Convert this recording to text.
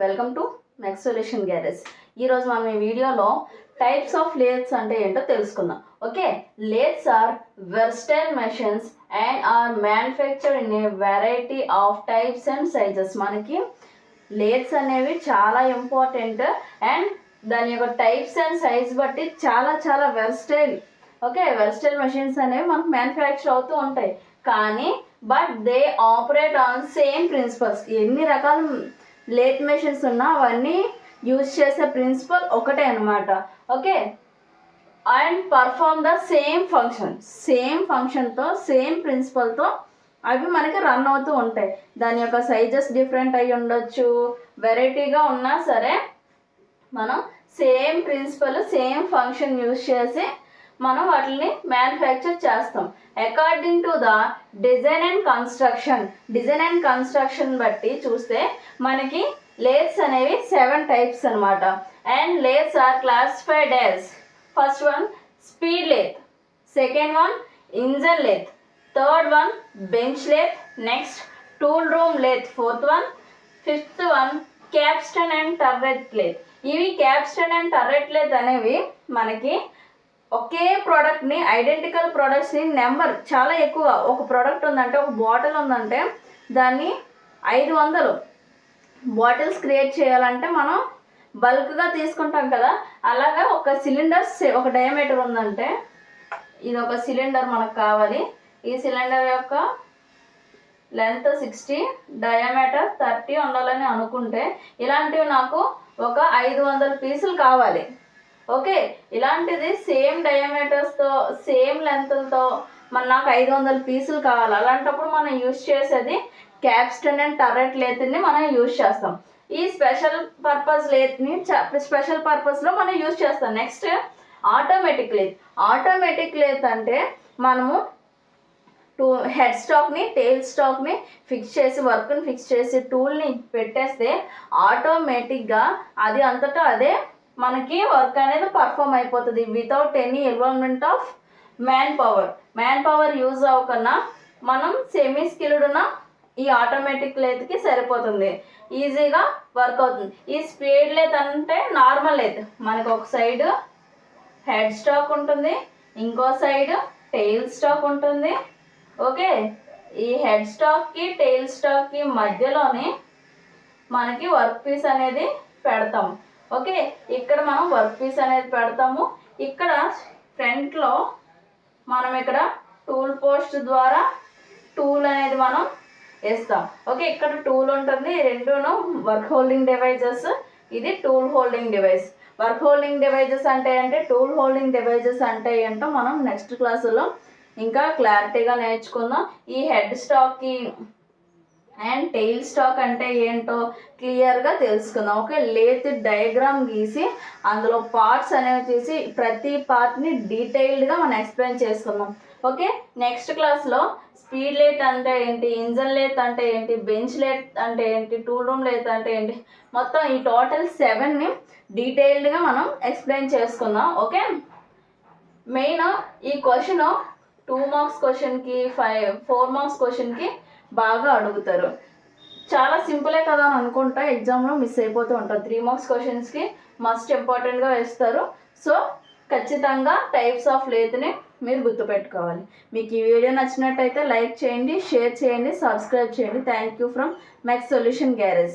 Welcome to next solution garage. ఈరోజు మనం ఈ వీడియోలో టైప్స్ ఆఫ్ లేత్స్ అంటే ఏంటో తెలుసుకుందాం. Okay, lathes are versatile machines and are manufactured in a variety of types and sizes. మనకి లేత్స్ అనేవి చాలా ఇంపార్టెంట్ అండ్ దాని యొక్క టైప్స్ అండ్ సైజ్ బట్టి చాలా వెర్స్టైల్. ఓకే, వెర్స్టైల్ మెషిన్స్ అనేవి మనకు మ్యానుఫ్యాక్చర్ అవుతూ ఉంటాయి, కానీ but they operate on same principles. ఎన్ని రకాల లేత్ మెషిన్స్ ఉన్నా అవన్నీ యూజ్ చేసే ప్రిన్సిపల్ ఒకటే అనమాట. Okay, and perform the same ఫంక్షన్తో సేమ్ ప్రిన్సిపల్తో అవి మనకి రన్ అవుతూ ఉంటాయి. దాని యొక్క సైజెస్ డిఫరెంట్ అయి ఉండొచ్చు, వెరైటీగా ఉన్నా సరే మనం same principle same function use చేసి మనం వాటిని మ్యానుఫ్యాక్చర్ చేస్తాం. According to the design and construction బట్టి చూస్తే మనకి లేత్స్ అనేవి 7 టైప్స్ అనమాట. And lathes are classified as first one speed lathe, second one engine lathe, third one bench lathe, next tool room lathe, fourth one, fifth one capstan and turret lathe. ఇవి capstan and turret lathe అనేవి మనకి ఒకే ప్రోడక్ట్ని, identical ప్రోడక్ట్స్ని number చాలా ఎక్కువ. ఒక product ఉందంటే, ఒక bottle ఉందంటే దాన్ని 500 బాటిల్స్ క్రియేట్ చేయాలంటే మనం బల్క్గా తీసుకుంటాం కదా. అలాగా ఒక సిలిండర్స్ ఒక డయామీటర్ ఉందంటే ఇది ఒక సిలిండర్ మనకు కావాలి. ఈ సిలిండర్ యొక్క లెంత్ 60, డయామీటర్ 30 ఉండాలని అనుకుంటే ఇలాంటివి నాకు ఒక 500 పీసులు కావాలి. ఓకే, ఇలాంటిది సేమ్ డయామీటర్స్తో సేమ్ లెంత్లతో నాకు 500 పీసులు కావాలి. అలాంటప్పుడు మనం యూజ్ చేసేది క్యాప్స్టన్ అండ్ టర్రెట్ లేత్ని మనం యూజ్ చేస్తాం. ఈ స్పెషల్ పర్పస్లో మనం యూజ్ చేస్తాం. నెక్స్ట్ ఆటోమేటిక్ లేత్ అంటే మనము హెడ్ స్టాక్ని, టెయిల్ స్టాక్ని ఫిక్స్ చేసి, వర్క్ని ఫిక్స్ చేసి టూల్ని పెట్టేస్తే ఆటోమేటిక్గా అది అంతటా అదే మనకి వర్క్ అనేది పర్ఫామ్ అయిపోతుంది without any involvement of man power use అవ్వకన్నా మనం సెమీ స్కిల్డ్ ఉన్న ఈ ఆటోమేటిక్ లేత్కి సరిపోతుంది, ఈజీగా వర్క్ అవుతుంది. ఈ స్పీడ్ లేత్ అంటే నార్మల్ లేత్. మనకు ఒక సైడ్ హెడ్ స్టాక్ ఉంటుంది, ఇంకో సైడ్ టెయిల్ స్టాక్ ఉంటుంది. ఓకే, ఈ హెడ్ స్టాక్కి టెయిల్ స్టాక్కి మధ్యలోనే మనకి వర్క్ పీస్ అనేది పెడతాం. ఓకే, ఇక్కడ మనం వర్క్ పీస్ అనేది పెడతాము. ఇక్కడ ఫ్రంట్లో మనం ఇక్కడ టూల్ పోస్ట్ ద్వారా టూల్ అనేది మనం వేస్తాం. ఓకే, ఇక్కడ టూల్ ఉంటుంది, రెండును వర్క్ హోల్డింగ్ డివైజెస్. ఇది tool holding device. Work holding devices అంటే టూల్ హోల్డింగ్ డివైజెస్ అంటే ఏంటో మనం నెక్స్ట్ క్లాసులో ఇంకా క్లారిటీగా నేర్చుకుందాం. ఈ హెడ్ స్టాక్కి అండ్ టెయిల్ స్టాక్ అంటే ఏంటో క్లియర్గా తెలుసుకుందాం. ఓకే, లేత్ డయాగ్రామ్ గీసి అందులో పార్ట్స్ అనేవి తీసి ప్రతి పార్ట్ని డీటెయిల్డ్గా మనం ఎక్స్ప్లెయిన్ చేసుకుందాం. ఓకే, నెక్స్ట్ క్లాస్లో స్పీడ్ లేత్ అంటే ఏంటి, ఇంజన్ లేత్ అంటే ఏంటి, బెంచ్ లేత్ అంటే ఏంటి, టూల్ రూమ్ లేత్ అంటే ఏంటి, మొత్తం ఈ టోటల్ 7ని డీటెయిల్డ్గా మనం ఎక్స్ప్లెయిన్ చేసుకుందాం. ఓకే, మెయిన్ ఈ క్వశ్చన్ 2 మార్క్స్ క్వశ్చన్కి 4 మార్క్స్ క్వశ్చన్కి బాగా అడుగుతారు. చాలా సింపులే కదా అని అనుకుంటా, ఎగ్జామ్లో మిస్ అయిపోతూ ఉంటారు. 3 మార్క్స్ క్వశ్చన్స్కి మస్ట్ ఇంపార్టెంట్గా వేస్తారు. సో ఖచ్చితంగా టైప్స్ ఆఫ్ లేత్ని మీరు గుర్తుపెట్టుకోవాలి. మీకు ఈ వీడియో నచ్చినట్టయితే లైక్ చేయండి, షేర్ చేయండి, సబ్స్క్రైబ్ చేయండి. Thank you from next solution garage.